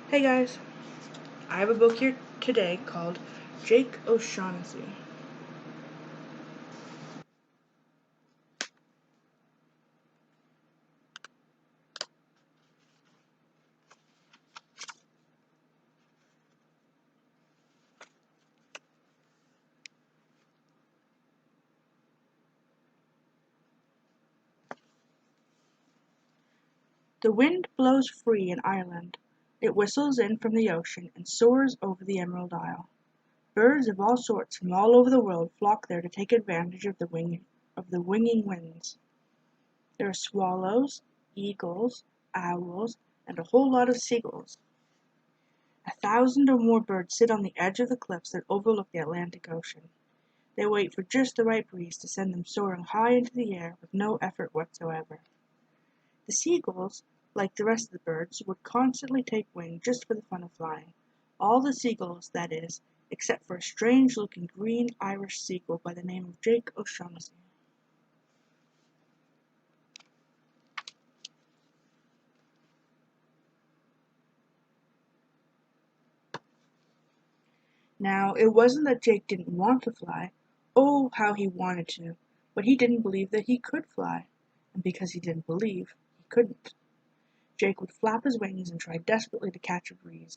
Hey guys, I have a book here today called Jake O'Shaughnessy. The wind blows free in Ireland. It whistles in from the ocean and soars over the Emerald Isle. Birds of all sorts from all over the world flock there to take advantage of the winging winds. There are swallows, eagles, owls, and a whole lot of seagulls. 1,000 or more birds sit on the edge of the cliffs that overlook the Atlantic Ocean. They wait for just the right breeze to send them soaring high into the air with no effort whatsoever. The seagulls, like the rest of the birds, would constantly take wing just for the fun of flying. All the seagulls, that is, except for a strange-looking green Irish seagull by the name of Jake O'Shaughnessy. Now, it wasn't that Jake didn't want to fly. Oh, how he wanted to! But he didn't believe that he could fly. And because he didn't believe, he couldn't. Jake would flap his wings and try desperately to catch a breeze.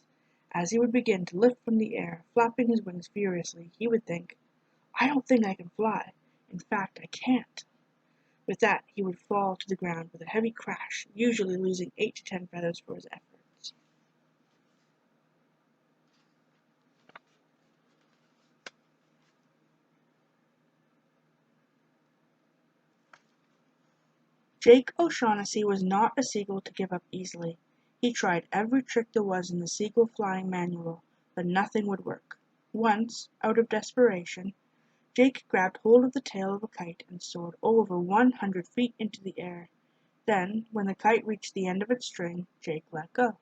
As he would begin to lift from the air, flapping his wings furiously, he would think, "I don't think I can fly. In fact, I can't." With that, he would fall to the ground with a heavy crash, usually losing 8 to 10 feathers for his efforts. Jake O'Shaughnessy was not a seagull to give up easily. He tried every trick there was in the seagull flying manual, but nothing would work. Once, out of desperation, Jake grabbed hold of the tail of a kite and soared over 100 feet into the air. Then, when the kite reached the end of its string, Jake let go.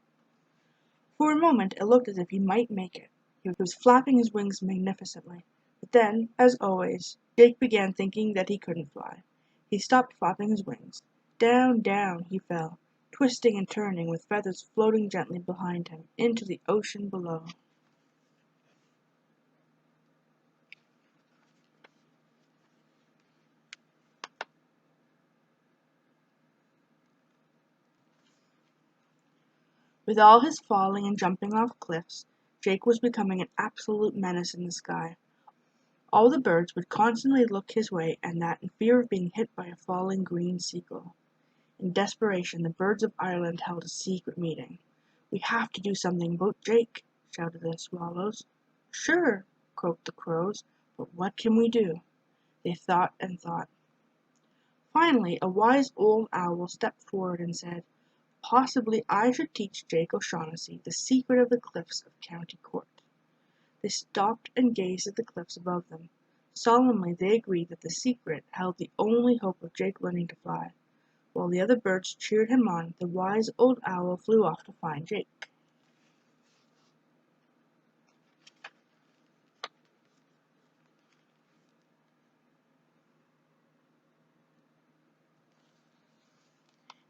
For a moment it looked as if he might make it. He was flapping his wings magnificently. But then, as always, Jake began thinking that he couldn't fly. He stopped flapping his wings. Down, down he fell, twisting and turning with feathers floating gently behind him, into the ocean below. With all his falling and jumping off cliffs, Jake was becoming an absolute menace in the sky. All the birds would constantly look his way and that in fear of being hit by a falling green seagull. In desperation the birds of Ireland held a secret meeting. "We have to do something about Jake," shouted the swallows. "Sure," croaked the crows, "but what can we do?" They thought and thought. Finally a wise old owl stepped forward and said, "Possibly I should teach Jake O'Shaughnessy the secret of the cliffs of County Court." They stopped and gazed at the cliffs above them. Solemnly they agreed that the secret held the only hope of Jake learning to fly. While the other birds cheered him on, the wise old owl flew off to find Jake.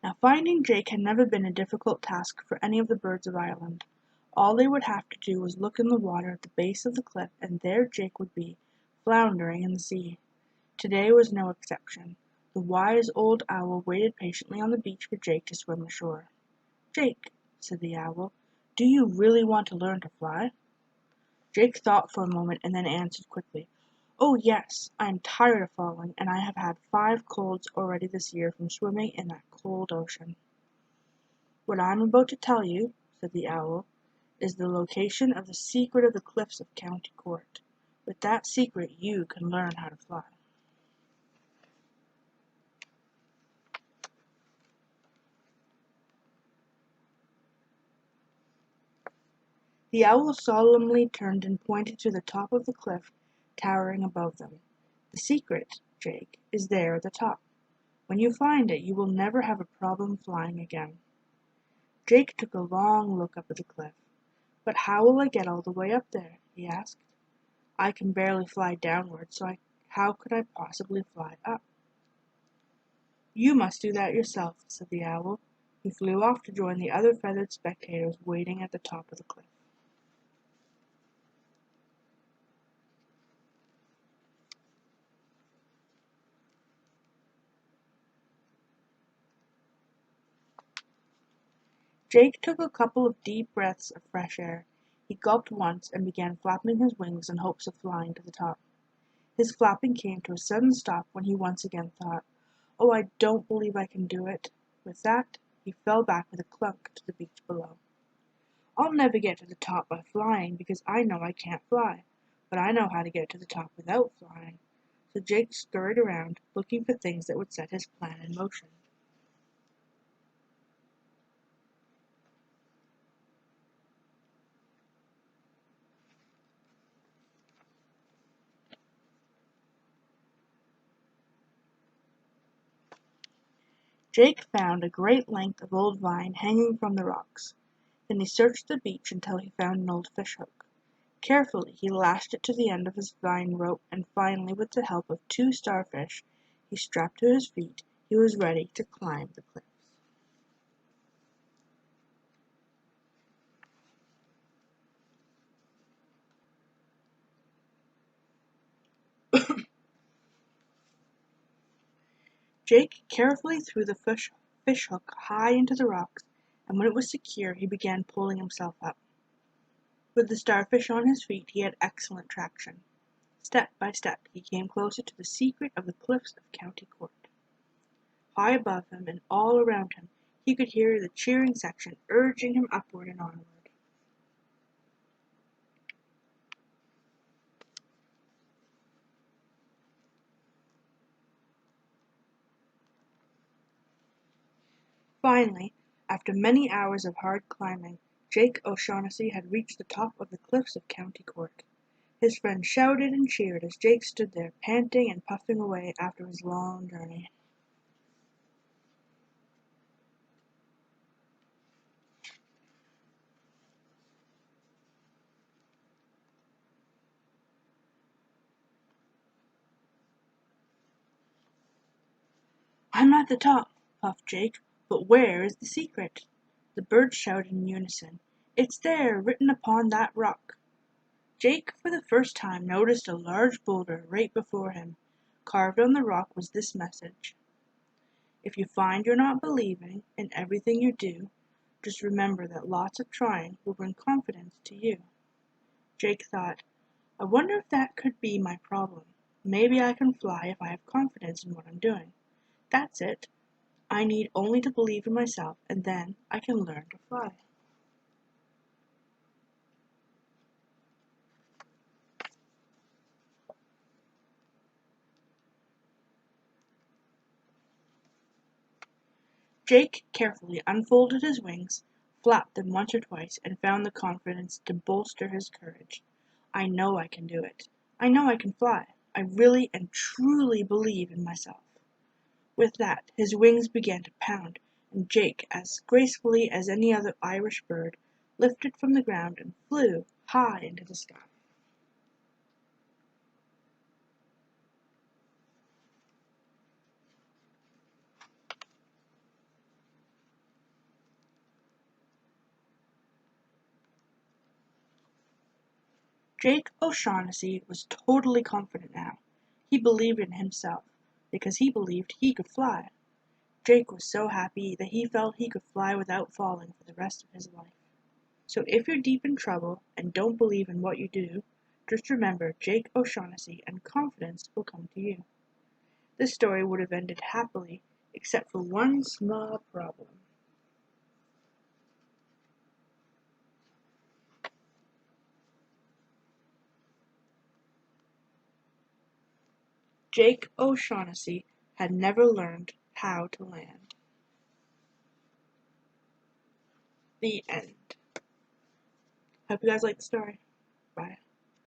Now finding Jake had never been a difficult task for any of the birds of Ireland. All they would have to do was look in the water at the base of the cliff and there Jake would be, floundering in the sea. Today was no exception. The wise old owl waited patiently on the beach for Jake to swim ashore. "Jake," said the owl, "do you really want to learn to fly?" Jake thought for a moment and then answered quickly, "Oh, yes, I am tired of falling, and I have had 5 colds already this year from swimming in that cold ocean." "What I am about to tell you," said the owl, "is the location of the secret of the cliffs of County Court. With that secret you can learn how to fly." The owl solemnly turned and pointed to the top of the cliff towering above them. "The secret, Jake, is there at the top. When you find it you will never have a problem flying again." Jake took a long look up at the cliff. "But how will I get all the way up there?" he asked. "I can barely fly downward, so how could I possibly fly up?" "You must do that yourself," said the owl. He flew off to join the other feathered spectators waiting at the top of the cliff. Jake took a couple of deep breaths of fresh air. He gulped once and began flapping his wings in hopes of flying to the top. His flapping came to a sudden stop when he once again thought, "Oh, I don't believe I can do it." With that, he fell back with a clunk to the beach below. "I'll never get to the top by flying because I know I can't fly, but I know how to get to the top without flying." So Jake scurried around, looking for things that would set his plan in motion. Jake found a great length of old vine hanging from the rocks. Then he searched the beach until he found an old fishhook. Carefully he lashed it to the end of his vine rope and finally, with the help of two starfish he strapped to his feet, he was ready to climb the cliffs. Jake carefully threw the fishhook high into the rocks, and when it was secure he began pulling himself up. With the starfish on his feet he had excellent traction. Step by step he came closer to the secret of the cliffs of County Court. High above him and all around him he could hear the cheering section urging him upward and onward. Finally, after many hours of hard climbing, Jake O'Shaughnessy had reached the top of the cliffs of County Court. His friends shouted and cheered as Jake stood there panting and puffing away after his long journey. "I'm at the top," puffed Jake, "but where is the secret?" The birds shouted in unison, "It's there, written upon that rock." Jake for the first time noticed a large boulder right before him. Carved on the rock was this message: "If you find you're not believing in everything you do, just remember that lots of trying will bring confidence to you." Jake thought, "I wonder if that could be my problem. Maybe I can fly if I have confidence in what I'm doing. That's it. I need only to believe in myself and then I can learn to fly." Jake carefully unfolded his wings, flapped them once or twice, and found the confidence to bolster his courage. "I know I can do it. I know I can fly. I really and truly believe in myself." With that, his wings began to pound, and Jake, as gracefully as any other Irish bird, lifted from the ground and flew high into the sky. Jake O'Shaughnessy was totally confident now. He believed in himself, because he believed he could fly. Jake was so happy that he felt he could fly without falling for the rest of his life. So if you're deep in trouble and don't believe in what you do, just remember Jake O'Shaughnessy and confidence will come to you. This story would have ended happily, except for one small problem. Jake O'Shaughnessy had never learned how to land. The end. Hope you guys like the story. Bye.